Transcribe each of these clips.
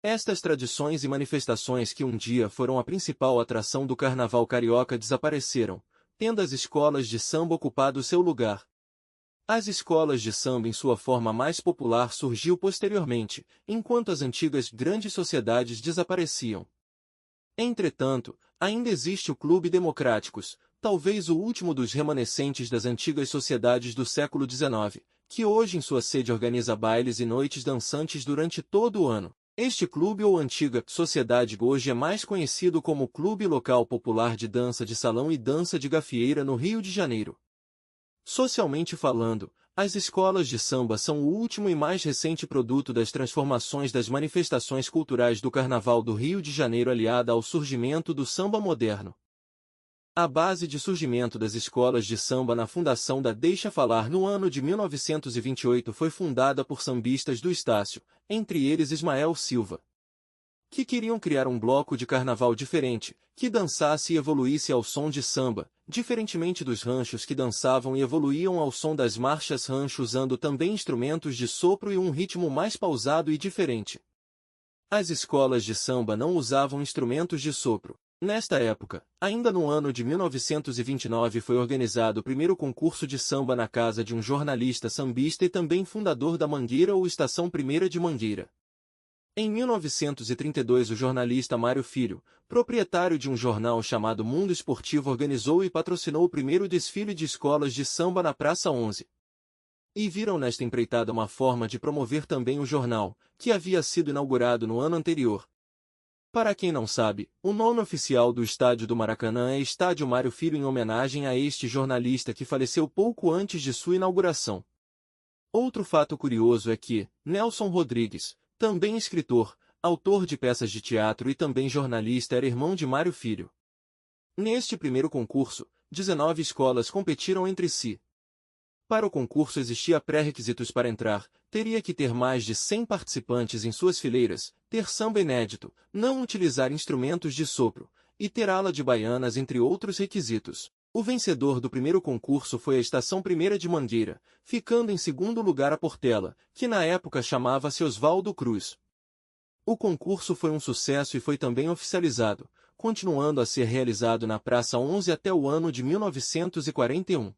Estas tradições e manifestações que um dia foram a principal atração do carnaval carioca desapareceram, tendo as escolas de samba ocupado seu lugar. As escolas de samba em sua forma mais popular surgiu posteriormente, enquanto as antigas grandes sociedades desapareciam. Entretanto, ainda existe o Clube Democráticos, talvez o último dos remanescentes das antigas sociedades do século XIX, que hoje em sua sede organiza bailes e noites dançantes durante todo o ano. Este clube ou antiga sociedade hoje é mais conhecido como Clube Local Popular de Dança de Salão e Dança de Gafieira no Rio de Janeiro. Socialmente falando, as escolas de samba são o último e mais recente produto das transformações das manifestações culturais do Carnaval do Rio de Janeiro aliada ao surgimento do samba moderno. A base de surgimento das escolas de samba na fundação da Deixa Falar no ano de 1928 foi fundada por sambistas do Estácio, entre eles Ismael Silva, que queriam criar um bloco de carnaval diferente, que dançasse e evoluísse ao som de samba, diferentemente dos ranchos que dançavam e evoluíam ao som das marchas rancho usando também instrumentos de sopro e um ritmo mais pausado e diferente. As escolas de samba não usavam instrumentos de sopro. Nesta época, ainda no ano de 1929 foi organizado o primeiro concurso de samba na casa de um jornalista sambista e também fundador da Mangueira ou Estação Primeira de Mangueira. Em 1932 o jornalista Mário Filho, proprietário de um jornal chamado Mundo Esportivo organizou e patrocinou o primeiro desfile de escolas de samba na Praça 11. E viram nesta empreitada uma forma de promover também o jornal, que havia sido inaugurado no ano anterior. Para quem não sabe, o nome oficial do estádio do Maracanã é Estádio Mário Filho em homenagem a este jornalista que faleceu pouco antes de sua inauguração. Outro fato curioso é que, Nelson Rodrigues, também escritor, autor de peças de teatro e também jornalista era irmão de Mário Filho. Neste primeiro concurso, 19 escolas competiram entre si. Para o concurso existia pré-requisitos para entrar, teria que ter mais de 100 participantes em suas fileiras, ter samba inédito, não utilizar instrumentos de sopro, e ter ala de baianas entre outros requisitos. O vencedor do primeiro concurso foi a Estação Primeira de Mangueira, ficando em segundo lugar a Portela, que na época chamava-se Oswaldo Cruz. O concurso foi um sucesso e foi também oficializado, continuando a ser realizado na Praça 11 até o ano de 1941.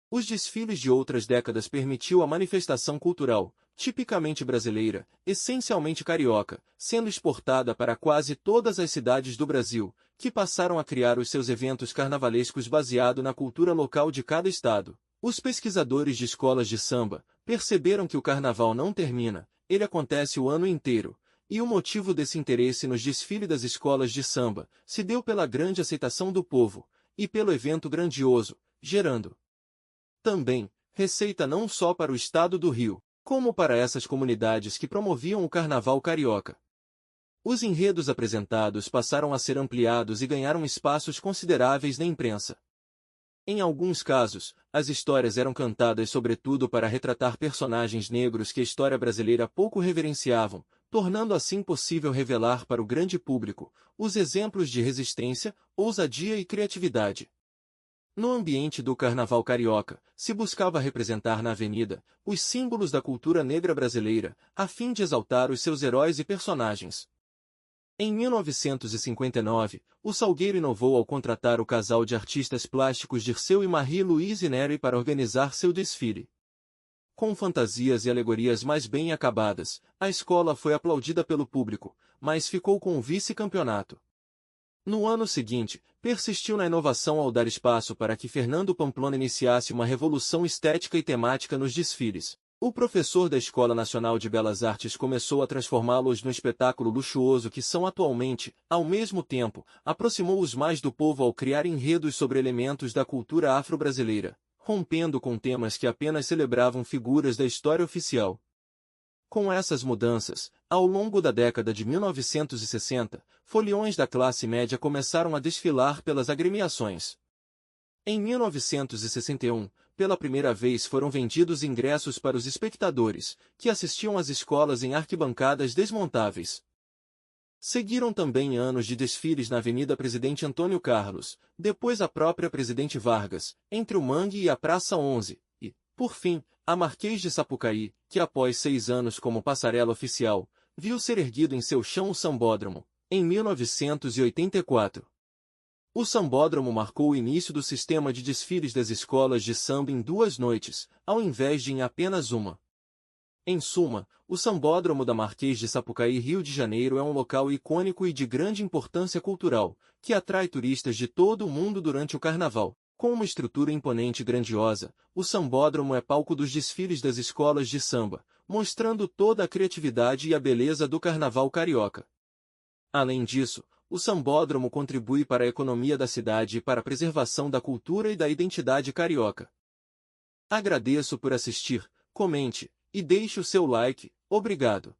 Os desfiles de outras décadas permitiu a manifestação cultural, tipicamente brasileira, essencialmente carioca, sendo exportada para quase todas as cidades do Brasil, que passaram a criar os seus eventos carnavalescos baseado na cultura local de cada estado. Os pesquisadores de escolas de samba perceberam que o carnaval não termina, ele acontece o ano inteiro, e o motivo desse interesse nos desfiles das escolas de samba se deu pela grande aceitação do povo, e pelo evento grandioso, gerando também receita não só para o estado do Rio, como para essas comunidades que promoviam o carnaval carioca. Os enredos apresentados passaram a ser ampliados e ganharam espaços consideráveis na imprensa. Em alguns casos, as histórias eram cantadas sobretudo para retratar personagens negros que a história brasileira pouco reverenciavam, tornando assim possível revelar para o grande público os exemplos de resistência, ousadia e criatividade. No ambiente do carnaval carioca, se buscava representar na avenida os símbolos da cultura negra brasileira, a fim de exaltar os seus heróis e personagens. Em 1959, o Salgueiro inovou ao contratar o casal de artistas plásticos Dirceu e Marie-Louise Neri para organizar seu desfile. Com fantasias e alegorias mais bem acabadas, a escola foi aplaudida pelo público, mas ficou com o vice-campeonato. No ano seguinte, persistiu na inovação ao dar espaço para que Fernando Pamplona iniciasse uma revolução estética e temática nos desfiles. O professor da Escola Nacional de Belas Artes começou a transformá-los no espetáculo luxuoso que são atualmente, ao mesmo tempo, aproximou-os mais do povo ao criar enredos sobre elementos da cultura afro-brasileira, rompendo com temas que apenas celebravam figuras da história oficial. Com essas mudanças, ao longo da década de 1960, foliões da classe média começaram a desfilar pelas agremiações. Em 1961, pela primeira vez foram vendidos ingressos para os espectadores, que assistiam às escolas em arquibancadas desmontáveis. Seguiram também anos de desfiles na Avenida Presidente Antônio Carlos, depois a própria Presidente Vargas, entre o Mangue e a Praça 11, e, por fim, a Marquês de Sapucaí, que após 6 anos como passarela oficial, viu ser erguido em seu chão o Sambódromo, em 1984. O Sambódromo marcou o início do sistema de desfiles das escolas de samba em 2 noites, ao invés de em apenas uma. Em suma, o Sambódromo da Marquês de Sapucaí, Rio de Janeiro é um local icônico e de grande importância cultural, que atrai turistas de todo o mundo durante o Carnaval. Com uma estrutura imponente e grandiosa, o Sambódromo é palco dos desfiles das escolas de samba, mostrando toda a criatividade e a beleza do Carnaval carioca. Além disso, o Sambódromo contribui para a economia da cidade e para a preservação da cultura e da identidade carioca. Agradeço por assistir, comente e deixe o seu like. Obrigado.